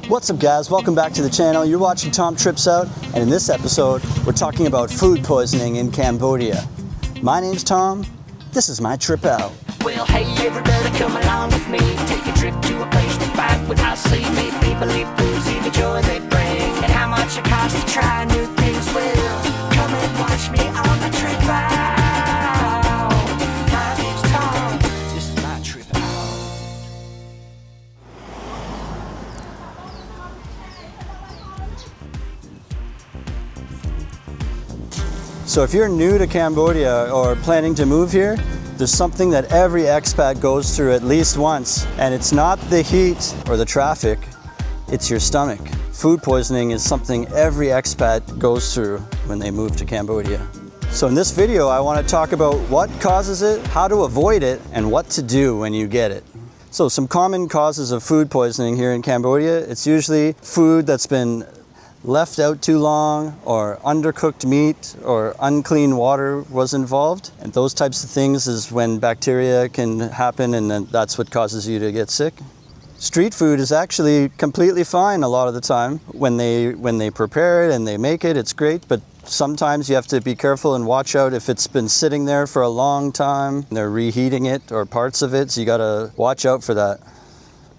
What's up guys, welcome back to the channel. You're watching Tom Trips Out, and in this episode we're talking about food poisoning in Cambodia. My name's Tom, this is my trip out. Well, hey everybody, come along with me. Take a trip to a place to fight without sleep. Meet people, eat food, see the joy they bring, and how much it costs to try new things. Well, come and watch me on the trip out. My name's Tom, this is my trip out. So if you're new to Cambodia or planning to move here, there's something that every expat goes through at least once, and it's not the heat or the traffic, it's your stomach. Food poisoning is something every expat goes through when they move to Cambodia. So in this video, I want to talk about what causes it, how to avoid it, and what to do when you get it. So some common causes of food poisoning here in Cambodia, it's usually food that's been left out too long, or undercooked meat, or unclean water was involved. And those types of things is when bacteria can happen, and then that's what causes you to get sick. Street food is actually completely fine a lot of the time. When they prepare it and they make it, it's great, but sometimes you have to be careful and watch out if it's been sitting there for a long time, they're reheating it or parts of it, so you gotta watch out for that.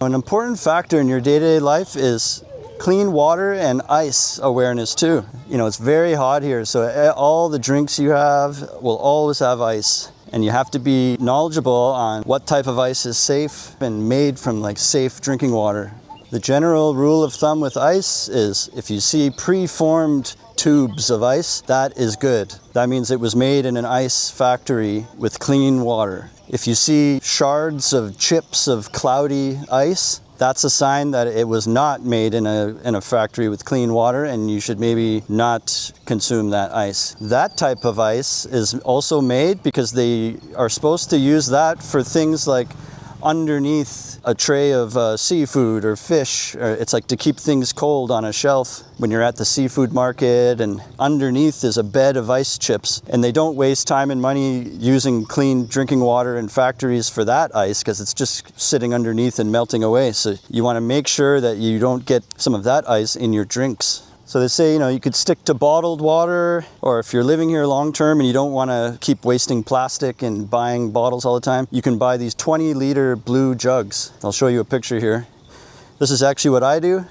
An important factor in your day-to-day life is clean water and ice awareness too. You know, it's very hot here, so all the drinks you have will always have ice. And you have to be knowledgeable on what type of ice is safe and made from like safe drinking water. The general rule of thumb with ice is if you see pre-formed tubes of ice, that is good. That means it was made in an ice factory with clean water. If you see shards of chips of cloudy ice, that's a sign that it was not made in a factory with clean water, and you should maybe not consume that ice. That type of ice is also made because they are supposed to use that for things like underneath a tray of seafood or fish. It's like to keep things cold on a shelf when you're at the seafood market, and underneath is a bed of ice chips. And they don't waste time and money using clean drinking water in factories for that ice because it's just sitting underneath and melting away. So you want to make sure that you don't get some of that ice in your drinks. So they say, you know, you could stick to bottled water, or if you're living here long term and you don't want to keep wasting plastic and buying bottles all the time, you can buy these 20-liter blue jugs. I'll show you a picture here. This is actually what I do.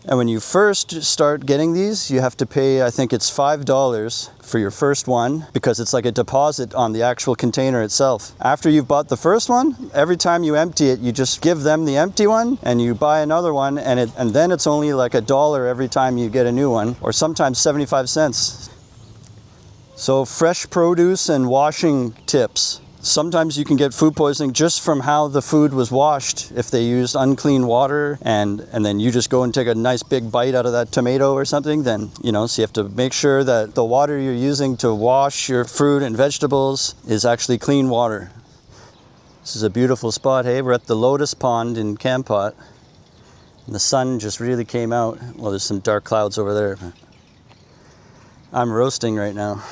And when you first start getting these, you have to pay, I think it's $5 for your first one, because it's like a deposit on the actual container itself. After you've bought the first one, every time you empty it, you just give them the empty one and you buy another one, and then it's only like $1 every time you get a new one, or sometimes 75 cents. So fresh produce and washing tips. Sometimes you can get food poisoning just from how the food was washed. If they used unclean water and then you just go and take a nice big bite out of that tomato or something, then, you know, so you have to make sure that the water you're using to wash your fruit and vegetables is actually clean water. This is a beautiful spot, hey? We're at the Lotus Pond in Kampot. And the sun just really came out. Well, there's some dark clouds over there. I'm roasting right now.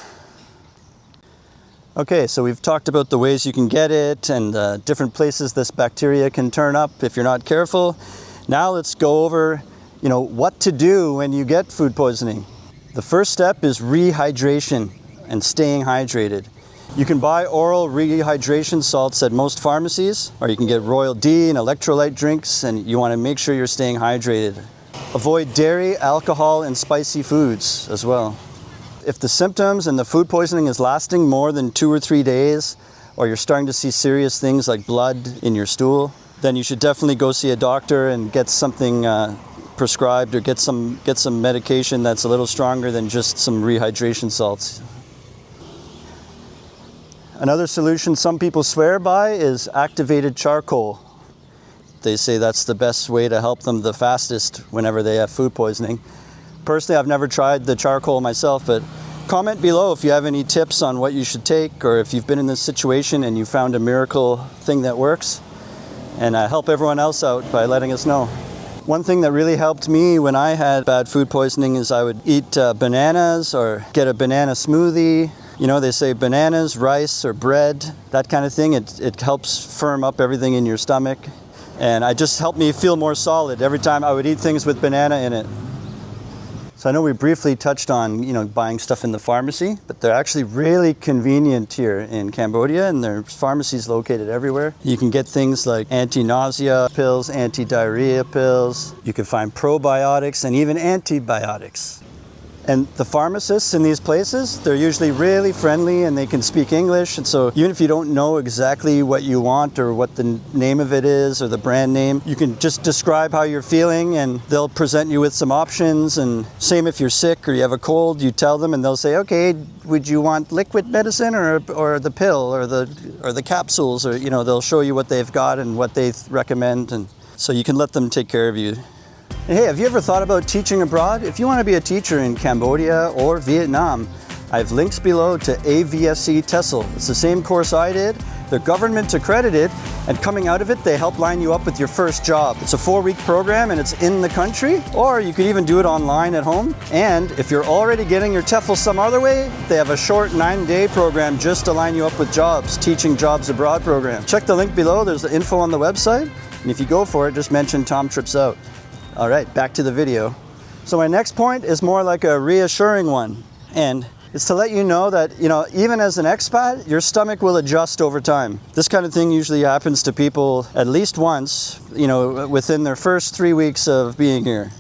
Okay, so we've talked about the ways you can get it and different places this bacteria can turn up if you're not careful. Now let's go over, you know, what to do when you get food poisoning. The first step is rehydration and staying hydrated. You can buy oral rehydration salts at most pharmacies, or you can get Royal D and electrolyte drinks, and you want to make sure you're staying hydrated. Avoid dairy, alcohol, and spicy foods as well. If the symptoms and the food poisoning is lasting more than 2 or 3 days, or you're starting to see serious things like blood in your stool, then you should definitely go see a doctor and get something prescribed, or get some medication that's a little stronger than just some rehydration salts. Another solution some people swear by is activated charcoal. They say that's the best way to help them the fastest whenever they have food poisoning. Personally, I've never tried the charcoal myself, but comment below if you have any tips on what you should take, or if you've been in this situation and you found a miracle thing that works, and help everyone else out by letting us know. One thing that really helped me when I had bad food poisoning is I would eat bananas or get a banana smoothie. You know, they say bananas, rice, or bread, that kind of thing. It helps firm up everything in your stomach. And it just helped me feel more solid every time I would eat things with banana in it. So I know we briefly touched on, buying stuff in the pharmacy, but they're actually really convenient here in Cambodia, and there's pharmacies located everywhere. You can get things like anti-nausea pills, anti-diarrhea pills. You can find probiotics and even antibiotics. And the pharmacists in these places, they're usually really friendly and they can speak English. And so even if you don't know exactly what you want or what the name of it is or the brand name, you can just describe how you're feeling and they'll present you with some options. And same if you're sick or you have a cold, you tell them and they'll say, okay, would you want liquid medicine or the pill or the capsules? Or, they'll show you what they've got and what they recommend. And so you can let them take care of you. And hey, have you ever thought about teaching abroad? If you want to be a teacher in Cambodia or Vietnam, I have links below to AVSC TESOL. It's the same course I did. They're government accredited, and coming out of it, they help line you up with your first job. It's a 4-week program and it's in the country, or you could even do it online at home. And if you're already getting your TEFL some other way, they have a short 9-day program just to line you up with jobs, teaching jobs abroad program. Check the link below, there's the info on the website. And if you go for it, just mention Tom Trips Out. All right, back to the video. So my next point is more like a reassuring one. And it's to let you know that, even as an expat, your stomach will adjust over time. This kind of thing usually happens to people at least once, within their first 3 weeks of being here.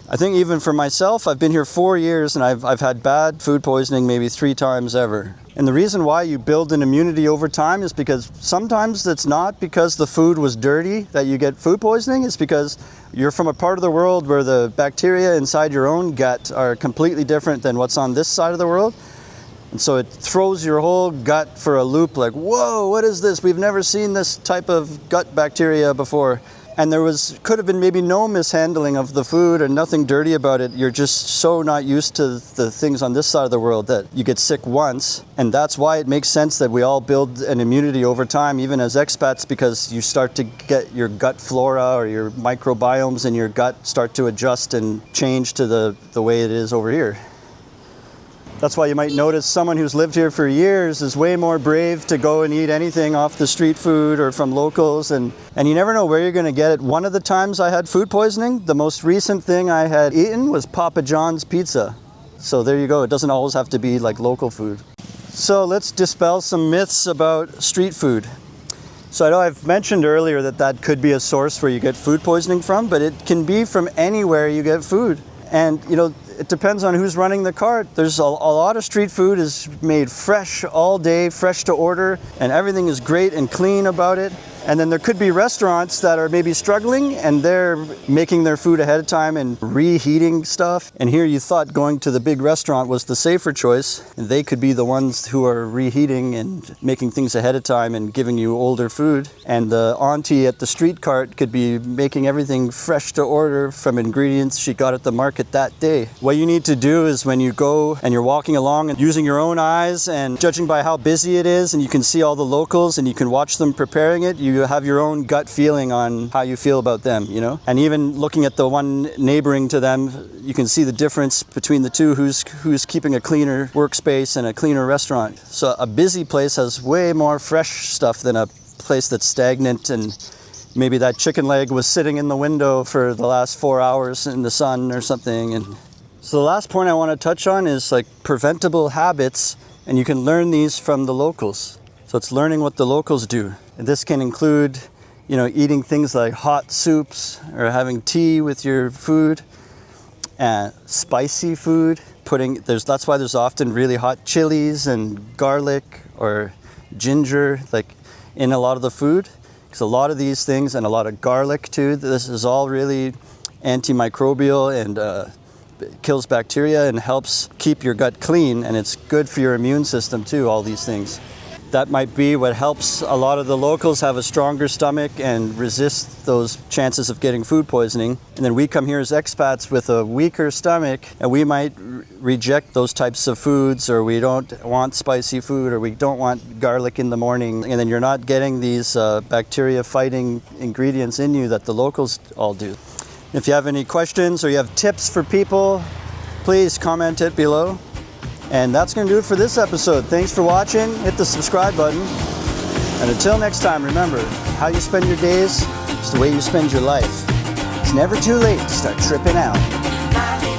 I think even for myself, I've been here 4 years and I've had bad food poisoning maybe 3 times ever. And the reason why you build an immunity over time is because sometimes it's not because the food was dirty that you get food poisoning. It's because you're from a part of the world where the bacteria inside your own gut are completely different than what's on this side of the world. And so it throws your whole gut for a loop like, whoa, what is this? We've never seen this type of gut bacteria before. And could have been maybe no mishandling of the food or nothing dirty about it. You're just so not used to the things on this side of the world that you get sick once. And that's why it makes sense that we all build an immunity over time, even as expats, because you start to get your gut flora or your microbiomes in your gut start to adjust and change to the way it is over here. That's why you might notice someone who's lived here for years is way more brave to go and eat anything off the street food or from locals, and you never know where you're going to get it. One of the times I had food poisoning, the most recent thing I had eaten was Papa John's pizza. So there you go, it doesn't always have to be like local food. So let's dispel some myths about street food. So I know I've mentioned earlier that could be a source where you get food poisoning from, but it can be from anywhere you get food. And it depends on who's running the cart. There's a lot of street food is made fresh all day, fresh to order, and everything is great and clean about it. And then there could be restaurants that are maybe struggling and they're making their food ahead of time and reheating stuff. And here you thought going to the big restaurant was the safer choice. And they could be the ones who are reheating and making things ahead of time and giving you older food. And the auntie at the street cart could be making everything fresh to order from ingredients she got at the market that day. What you need to do is when you go and you're walking along and using your own eyes and judging by how busy it is, and you can see all the locals and you can watch them preparing it, you have your own gut feeling on how you feel about them, And even looking at the one neighboring to them, you can see the difference between the two, who's keeping a cleaner workspace and a cleaner restaurant. So a busy place has way more fresh stuff than a place that's stagnant and maybe that chicken leg was sitting in the window for the last 4 hours in the sun or something. And so the last point I want to touch on is like preventable habits, and you can learn these from the locals. So it's learning what the locals do. And this can include, eating things like hot soups or having tea with your food, spicy food. That's why there's often really hot chilies and garlic or ginger, like in a lot of the food. Because a lot of these things, and a lot of garlic too, this is all really antimicrobial and kills bacteria and helps keep your gut clean, and it's good for your immune system too, all these things. That might be what helps a lot of the locals have a stronger stomach and resist those chances of getting food poisoning. And then we come here as expats with a weaker stomach, and we might reject those types of foods, or we don't want spicy food, or we don't want garlic in the morning. And then you're not getting these bacteria fighting ingredients in you that the locals all do. If you have any questions or you have tips for people, please comment it below. And that's going to do it for this episode. Thanks for watching. Hit the subscribe button. And until next time, remember, how you spend your days It's the way you spend your life. It's never too late to start tripping out.